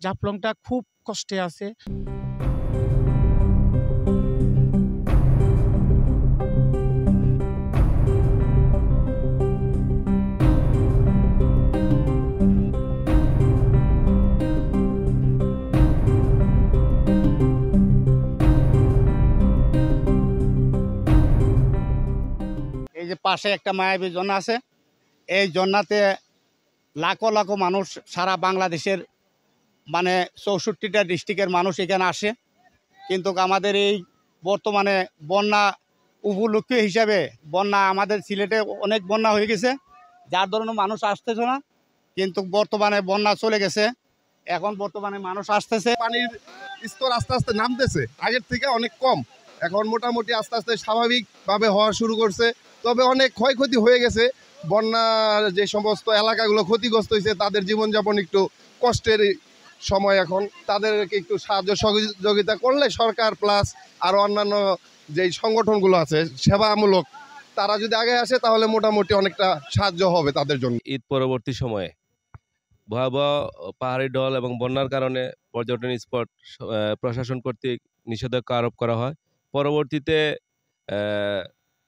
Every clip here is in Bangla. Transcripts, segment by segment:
জাফলংটা খুব কষ্টে আছে। এই যে পাশে একটা মায়াবী ঝর্ণা আছে, এই ঝর্ণাতে লাখো লাখো মানুষ সারা বাংলাদেশের মানে 64টা ডিস্ট্রিক্টের মানুষ এখানে আসে। কিন্তু আমাদের এই বর্তমানে বন্যা উপলক্ষে হিসাবে বন্যা আমাদের সিলেটে অনেক বন্যা হয়ে গেছে, যার ধরনের মানুষ আসতেছে না। কিন্তু বর্তমানে বন্যা চলে গেছে, এখন বর্তমানে মানুষ আসতেছে। পানির স্তর আস্তে আস্তে নামতেছে, আগের থেকে অনেক কম, এখন মোটামুটি আস্তে আস্তে স্বাভাবিকভাবে হওয়া শুরু করছে। তবে অনেক ক্ষয়ক্ষতি হয়ে গেছে, বন্যার যে সমস্ত এলাকাগুলো ক্ষতিগ্রস্ত হয়েছে তাদের জীবনযাপন একটু কষ্টের সময়। এখন তাদেরকে একটু সাহায্য সহযোগিতা করলে সরকার প্লাস আরও অন্যান্য যেই সংগঠনগুলো আছে সেবামূলক, তারা যদি আগে আসে তাহলে মোটামুটি অনেকটা সাহায্য হবে তাদের জন্য। ঈদ পরবর্তী সময়ে ভয়াবহ পাহাড়ি ঢল এবং বন্যার কারণে পর্যটন স্পট প্রশাসন কর্তৃক নিষেধাজ্ঞা আরোপ করা হয়। পরবর্তীতে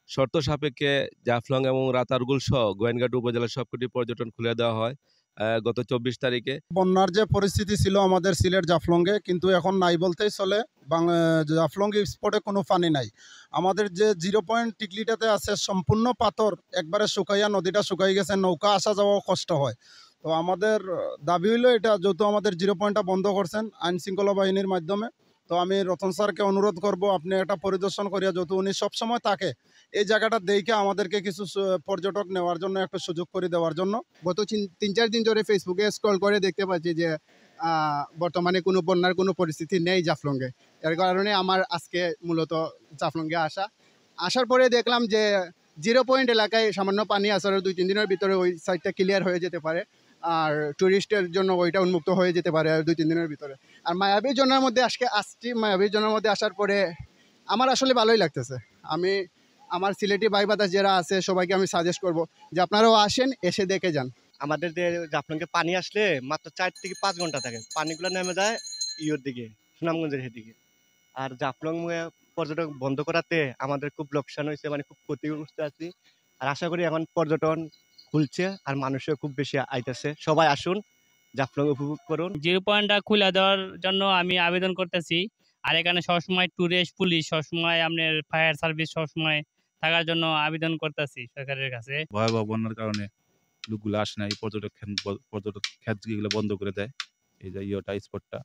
শর্ত সাপেক্ষে জাফলং এবং রাতারগুল সহ গোয়েনঘাট উপজেলার সবকটি পর্যটন খুলে দেওয়া হয় গত 24 তারিখে। বন্যার যে পরিস্থিতি ছিল আমাদের সিলেট জাফলংয়ে, কিন্তু এখন নাই বলতেই চলে। জাফলং স্পটে কোনো পানি নাই। আমাদের যে 0 পয়েন্ট টিকলিটাতে আছে সম্পূর্ণ পাথর, একবারে শুকাইয়া নদীটা শুকাই গেছে, নৌকা আসা যাওয়াও কষ্ট হয়। তো আমাদের দাবি হইলো এটা, যেহেতু আমাদের 0 পয়েন্টটা বন্ধ করছেন আইন শৃঙ্খলা বাহিনীর মাধ্যমে, তো আমি রতন স্যারকে অনুরোধ করব আপনি একটা পরিদর্শন করিয়া, যেহেতু উনি সবসময় থাকে এই জায়গাটা দেখে আমাদেরকে কিছু পর্যটক নেওয়ার জন্য একটা সুযোগ করে দেওয়ার জন্য। গত 3-4 দিন ধরে ফেসবুকে স্ক্রল করে দেখতে পাচ্ছি যে বর্তমানে কোনো বন্যার কোনো পরিস্থিতি নেই জাফলংয়ে। এর কারণে আমার আজকে মূলত জাফলংয়ে আসার পরে দেখলাম যে 0 পয়েন্ট এলাকায় সামান্য পানি আসার 2-3 দিনের ভিতরে ওই সাইডটা ক্লিয়ার হয়ে যেতে পারে, আর টুরিস্টের জন্য ওইটা উন্মুক্ত হয়ে যেতে পারে আর 2-3 দিনের ভিতরে। আর মায়াবী ঝর্ণার মধ্যে আজকে আসছি, মায়াবী ঝর্ণার মধ্যে আসার পরে আমার আসলে ভালোই লাগতেছে। আমি আমার সিলেটি ভাই বাদাস যারা আছে সবাইকে আমি সাজেস্ট করব যে আপনারাও আসেন, এসে দেখে যান। আমাদের যে জাফলংকে পানি আসলে মাত্র 4 থেকে 5 ঘন্টা থাকে, পানিগুলো নেমে যায় ইয়োর দিকে, সুনামগঞ্জের দিকে। আর জাফলং পর্যটক বন্ধ করাতে আমাদের খুব লোকসান হয়েছে, মানে খুব ক্ষতিগ্রস্ত আছি। আর আশা করি এখন পর্যটন খুলছে আর মানুষও খুব বেশি আইতেছে। সবাই আসুন, জাফলং উপভোগ করুন। 0 পয়েন্টটা খুলে দেওয়ার জন্য আমি আবেদন করতেছি। আর এখানে সবসময় টুরিস্ট পুলিশ, সবসময় আপনার ফায়ার সার্ভিস সবসময় থাকার জন্য আবেদন করতেছি সরকারের কাছে। ভয়াবহ বন্যার কারণে লোকগুলো আসে না, এই পর্যটক ক্ষেত্রগুলো বন্ধ করে দেয় এই যে স্পটটা।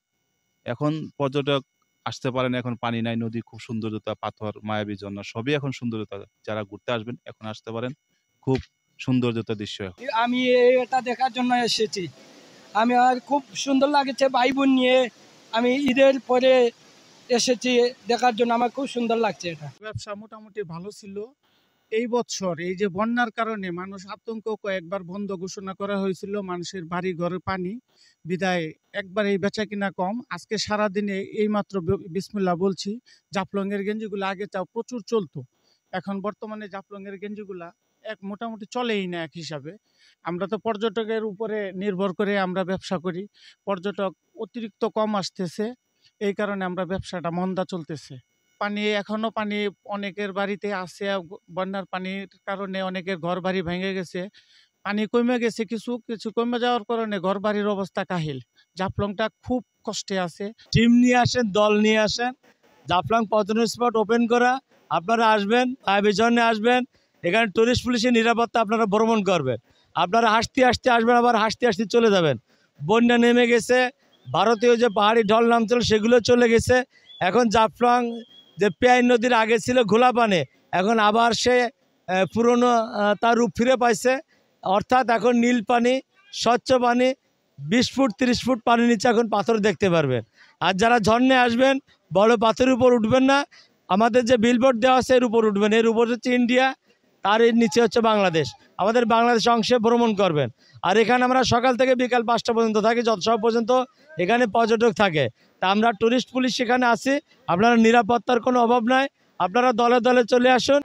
এখন পর্যটক আসতে পারেন, এখন পানি নাই, নদী খুব সৌন্দর্যতা, পাথর, মায়াবী ঝর্ণা সবই এখন সৌন্দর্যতা। যারা ঘুরতে আসবেন এখন আসতে পারেন, খুব সৌন্দর্যতা দৃশ্য। আমি এটা দেখার জন্য এসেছি, আমি আর খুব সুন্দর লাগছে। ভাই বোন নিয়ে আমি ঈদের পরে এসেছি দেখার জন্য, আমার খুব সুন্দর লাগছে। এটা ব্যবসা মোটামুটি ভালো ছিল। এই বছর এই যে বন্যার কারণে মানুষ আতঙ্ক, কয়েকবার বন্ধ ঘোষণা করা হয়েছিল, মানুষের বাড়ি ঘরে পানি বিদায় একবার এই বেচা কিনা কম। আজকে সারাদিনে এই মাত্র বিসমিল্লাহ বলছি, জাফলংয়ের গেঞ্জিগুলো আগে তাও প্রচুর চলতো, এখন বর্তমানে জাফলংয়ের গেঞ্জিগুলা মোটামুটি চলেই না এক হিসাবে। আমরা তো পর্যটকের উপরে নির্ভর করে আমরা ব্যবসা করি, পর্যটক অতিরিক্ত কম আসতেছে, এই কারণে আমরা ব্যবসাটা মন্দা চলতেছে। এখনো পানি অনেকের বাড়িতে আছে, বন্যার পানির কারণে অনেকের ঘর বাড়ি ভেঙে গেছে, পানি কমে গেছে, কিছু কমে যাওয়ার কারণে ঘর বাড়ির অবস্থা কাহিল। জাফলংটা খুব কষ্টে আছে। টিম নিয়ে আসেন, দল নিয়ে আসেন, জাফলং পর্যটন স্পট ওপেন করা। আপনারা আসবেন, মায়াবী ঝর্ণায় আসবেন, এখানে টুরিস্ট পুলিশের নিরাপত্তা আপনারা ভ্রমণ করবেন। আপনারা হাসতে হাসতে আসবেন, আবার হাসতে হাসতে চলে যাবেন। বন্যা নেমে গেছে, ভারতীয় যে পাহাড়ি ঢল নামছিল সেগুলো চলে গেছে। এখন জাফলং যে পেয়াই নদীর আগে ছিল ঘোলা পানি, এখন আবার সে পুরনো তার রূপ ফিরে পাইছে। অর্থাৎ এখন নীল পানি, স্বচ্ছ পানি, 20 ফুট 30 ফুট পানির নিচে এখন পাথর দেখতে পারবেন। আর যারা ঝর্ণায় আসবেন বড় পাথরের উপর উঠবেন না, আমাদের যে বিলবোর্ড দেওয়া আছে এর উপর উঠবেন। এর উপর হচ্ছে ইন্ডিয়া, তার এর নিচে হচ্ছে বাংলাদেশ। আমাদের বাংলাদেশ অংশে ভ্রমণ করবেন। আর এখানে আমরা সকাল থেকে বিকাল 5টা পর্যন্ত থাকি, যত সব পর্যন্ত এখানে পর্যটক থাকে। তা আমরা টুরিস্ট পুলিশ সেখানে আছি, আপনারা নিরাপত্তার কোনো অভাব নাই, আপনারা দলে দলে চলে আসুন।